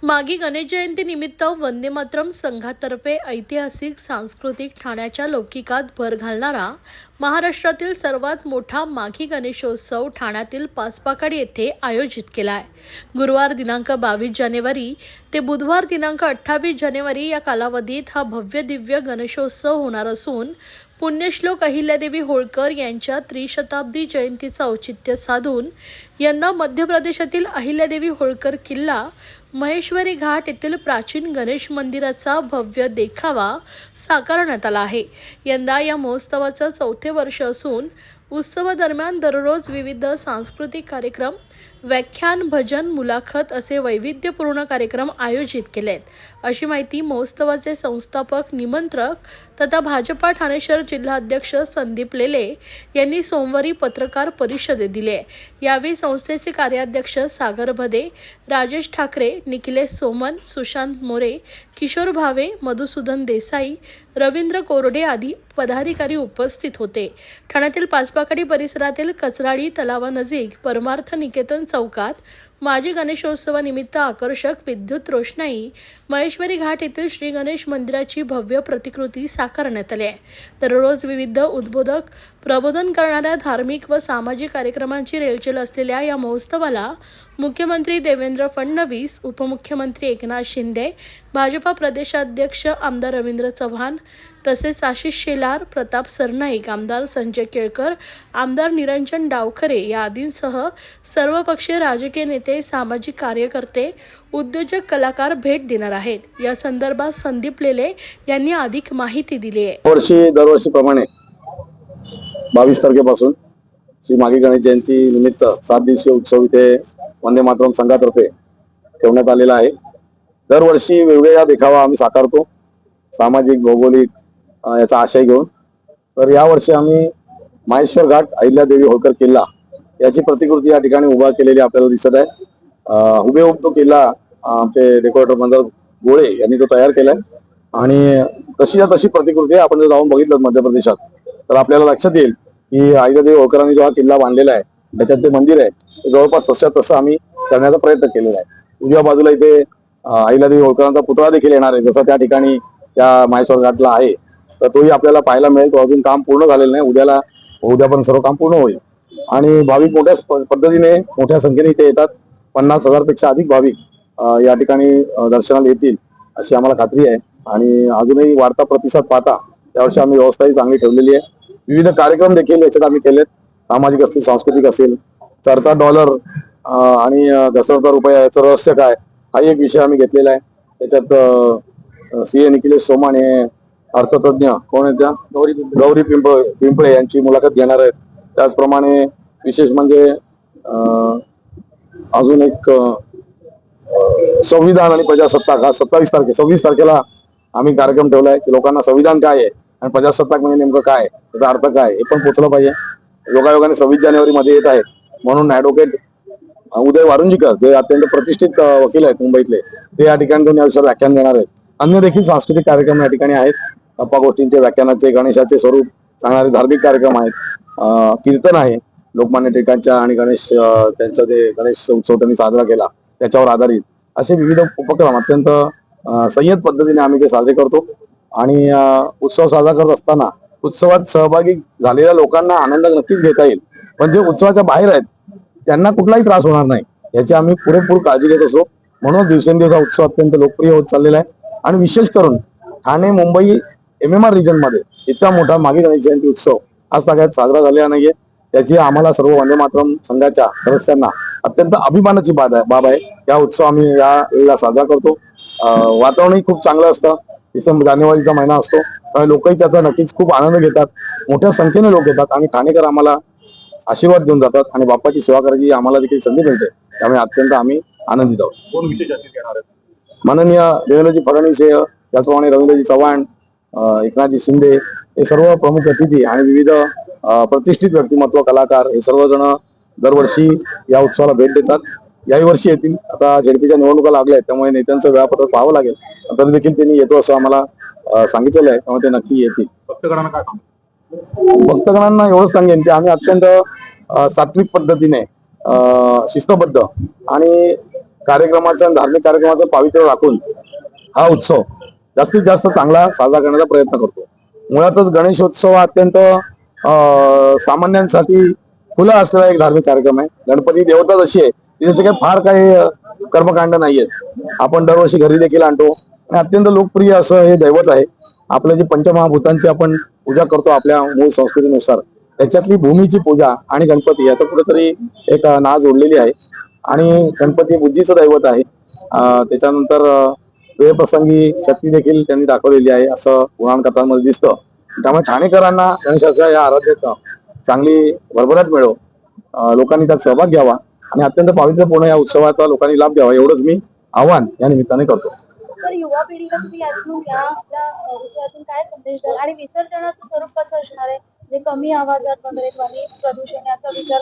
मागी गणेश जयंती निमित्त वंदे मातरम संघातर्फे ऐतिहासिक सांस्कृतिक ठाण्याच्या लौकिकात भर घालणारा महाराष्ट्रातील सर्वात मोठा माघी गणेशोत्सव ठाण्यातील पाचपाकाडी येथे आयोजित केला आहे। गुरुवार दिनांक 22 जानेवारी ते बुधवार दिनांक 28 जानेवारी या कालावधीत हा भव्य दिव्य गणेशोत्सव होणार असून पुण्यश्लोक अहिल्यादेवी होळकर यांच्या त्रिशताब्दी जयंतीचं औचित्य साधून यंदा मध्य प्रदेशातील अहिल्यादेवी होळकर किल्ला महेश्वरी घाट येथील प्राचीन गणेश मंदिराचा भव्य देखावा साकारण्यात आला आहे। यंदा या महोत्सवाचं 4थे वर्ष असून उत्सवादरम्यान दररोज विविध सांस्कृतिक कार्यक्रम, व्याख्यान, भजन, मुलाखत असे वैविध्यपूर्ण कार्यक्रम आयोजित केलेत, अशी माहिती महोत्सवाचे संस्थापक निमंत्रक तथा भाजपा ठाणे शहर जिल्हाध्यक्ष संदीप लेले यांनी सोमवारी पत्रकार परिषदेत दिली। यावेळी संस्थेचे कार्याध्यक्ष सागर भदे, राजेश ठाकरे, निखिलेश सोमन, सुशांत मोरे, किशोर भावे, मधुसूदन देसाई, रवींद्र कोरडे आदी पदाधिकारी उपस्थित होते। ठाण्यातील पाचपाकाडी परिसरातील कचराळी तलावानजीक परमार्थ निकेतन चौकात माजी गणेशोत्सवानिमित्त आकर्षक विद्युत रोषणाई, महेश्वरी घाट येथील श्री गणेश मंदिराची भव्य प्रतिकृती साकारण्यात आली आहे। दररोज विविध उद्बोधक प्रबोधन करणाऱ्या धार्मिक व सामाजिक कार्यक्रमांची रेलचेल असलेल्या या महोत्सवाला मुख्यमंत्री देवेंद्र फडणवीस, उपमुख्यमंत्री एकनाथ शिंदे, भाजपा प्रदेशाध्यक्ष आमदार रवींद्र चव्हाण तसेच आशिष शेलार, प्रताप सरनाईक, आमदार संजय केळकर, आमदार निरंजन डावखरे या आदींसह सर्वपक्षीय राजकीय नेते, सामाजिक कार्यकर्ते, उद्योजक, कलाकार भेट देणार आहेत। या संदर्भात संदीप लेले यांनी अधिक माहिती दिली आहे। दरवर्षीप्रमाणे 22 तारखेपासून श्री माघी गणेश जयंती निमित्त 7 दिवसीय उत्सव इथे वंदे मातरम संघातर्फे ठेवण्यात आलेला आहे। दरवर्षी वेगवेगळा देखावा आम्ही साकारतो, सामाजिक, भौगोलिक याचा आशय घेऊन। तर यावर्षी आम्ही महेश्वर घाट अहिल्यादेवी होळकर किल्ला याची प्रतिकृती या ठिकाणी उभा केलेली आपल्याला दिसत आहे। हुबेहूब तो किल्ला आमचे डेकोरेटर मंदार गोळे यांनी तो तयार केलाय आणि तशी तशी प्रतिकृती आपण जर जाऊन बघितलं मध्य प्रदेशात तर आपल्याला लक्षात येईल की अहिल्यादेवी होळकरांनी जो हा किल्ला बांधलेला आहे त्याच्यात ते मंदिर आहे ते जवळपास तसं आम्ही करण्याचा प्रयत्न केलेला आहे। उजव्या बाजूला इथे अहिल्यादेवी होळकरांचा पुतळा देखील येणार आहे, जसा त्या ठिकाणी त्या महेश्वर घाटला आहे, तर तोही आपल्याला पाहायला मिळेल। तो अजून काम पूर्ण झालेलं नाही, उद्या पण सर्व काम पूर्ण होईल आणि भाविक मोठ्या पद्धतीने मोठ्या संख्येने इथे येतात। 50,000 पेक्षा अधिक भाविक या ठिकाणी दर्शनाला येतील अशी आम्हाला खात्री आहे आणि अजूनही वाढता प्रतिसाद पाहता यावर्षी आम्ही व्यवस्थाही चांगली ठेवलेली आहे। विविध कार्यक्रम देखील याच्यात आम्ही केलेत, सामाजिक असतील, सांस्कृतिक असेल। चढता डॉलर आणि घसरता रुपया याचं रहस्य काय हा एक विषय आम्ही घेतलेला आहे। त्याच्यात सीए निखिलेश सोमन हे अर्थतज्ञ कोण आहेत त्या गौरी पिंपळे यांची मुलाखत घेणार आहेत। त्याचप्रमाणे विशेष म्हणजे अजून एक संविधान आणि प्रजासत्ताक हा 26 तारखेला आम्ही कार्यक्रम ठेवलाय की लोकांना संविधान काय आहे आणि प्रजासत्ताक म्हणजे नेमकं काय, त्याचा अर्थ काय हे पण पोचलं पाहिजे। योगायोगाने 26 जानेवारी मध्ये येत आहे म्हणून ऍडव्होकेट उदय वारुंजीकर जे अत्यंत प्रतिष्ठित वकील आहेत मुंबईतले, ते या ठिकाणी या विषयावर व्याख्यान देणार आहेत। अन्य देखील सांस्कृतिक कार्यक्रम या ठिकाणी आहेत, गप्पा गोष्टींचे, व्याख्यानाचे, गणेशाचे स्वरूप सांगणारे धार्मिक कार्यक्रम आहेत, कीर्तन आहे लोकमान्य टिळकांच्या आणि गणेश त्यांचा जे गणेश उत्सव त्यांनी साजरा केला त्याच्यावर आधारित असे विविध उपक्रम अत्यंत संयत पद्धतीने आम्ही ते साजरे करतो आणि उत्सव साजरा करत असताना उत्सवात सहभागी झालेल्या लोकांना आनंद नक्कीच घेता येईल, पण जे उत्सवाच्या बाहेर आहेत त्यांना कुठलाही त्रास होणार नाही याची आम्ही पुरेपूर काळजी घेत असतो। म्हणून दिवसेंदिवस हा उत्सव अत्यंत लोकप्रिय होत चाललेला आहे आणि विशेष करून ठाणे, मुंबई, MMR रिजन मध्ये इतका मोठा माघी गणेश जयंती उत्सव आज सगळ्यात साजरा झालेला नाहीये, त्याची आम्हाला सर्व वंदे मातरम संघाच्या सदस्यांना अत्यंत अभिमानाची बाब आहे। या उत्सव आम्ही या वेळेला साजरा करतो। वातावरणही खूप चांगलं असतं, जानेवारीचा महिना असतो, लोकही त्याचा नक्कीच खूप आनंद घेतात, मोठ्या संख्येने लोक येतात आणि ठाणेकर आम्हाला आशीर्वाद देऊन जातात आणि बाप्पाची सेवा करायची आम्हाला देखील संधी मिळते, त्यामुळे अत्यंत आम्ही आनंदित आहोत। कोण विशेष अतिथी येणार आहेत? माननीय देवेंद्रजी फडणवीस, त्याचप्रमाणे रवींद्रजी चव्हाण, एकनाथजी शिंदे हे सर्व प्रमुख अतिथी आणि विविध प्रतिष्ठित व्यक्तिमत्व, कलाकार हे सर्वजण दरवर्षी या उत्सवाला भेट देतात। याही वर्षी येतील। आता झेडपीच्या निवडणुका लागल्या आहेत त्यामुळे नेत्यांचं वेळापत्रक पाहावं लागेल, तरी देखील त्यांनी येतो असं आम्हाला सांगितलेलं आहे, त्यामुळे ते नक्की येतील। भक्तगणांना काय सांगू? भक्तगणांना एवढंच सांगेन की आम्ही अत्यंत सात्विक पद्धतीने शिस्तबद्ध आणि कार्यक्रमाचं आणि धार्मिक कार्यक्रमाचं पावित्र्य राखून हा उत्सव जास्तीत जास्त चांगला साजरा करण्याचा प्रयत्न करतो. मुळातच गणेशोत्सव हा अत्यंत सामान्यांसाठी खुला असलेला एक धार्मिक कार्यक्रम आहे. गणपती देवता जशी आहे तिथे काही फार काही कर्मकांड नाहीयेत. आपण दरवर्षी घरी देखील आणतो आणि अत्यंत लोकप्रिय असं हे दैवत आहे. आपल्या जी पंचमहाभूतांची आपण पूजा करतो आपल्या मूळ संस्कृतीनुसार, त्याच्यातली भूमीची पूजा आणि गणपती याचं कुठेतरी एक नाळ जोडलेली आहे. आणि गणपती बुद्धीचं दैवत आहे. त्याच्यानंतर वेळप्रसंगी शक्ती देखील त्यांनी दाखवलेली आहे असं पुराण कथांमध्ये दिसतं. त्यामुळे ठाणेकरांना गणेशाच्या या आराधनेत चांगली भरभराट मिळो, लोकांनी त्यात सहभाग घ्यावा आणि अत्यंत पावित्र्यपूर्ण या उत्सवाचा लोकांनी लाभ घ्यावा एवढंच मी आव्हान या निमित्ताने करतो. तर युवा पिढीला तुम्ही यातून या आपल्या उत्सवातून काय संदेश द्याल आणि विसर्जनाचं स्वरूप कसं असणार आहे, जे कमी आवाजात वगैरे ध्वनी प्रदूषण याचा विचार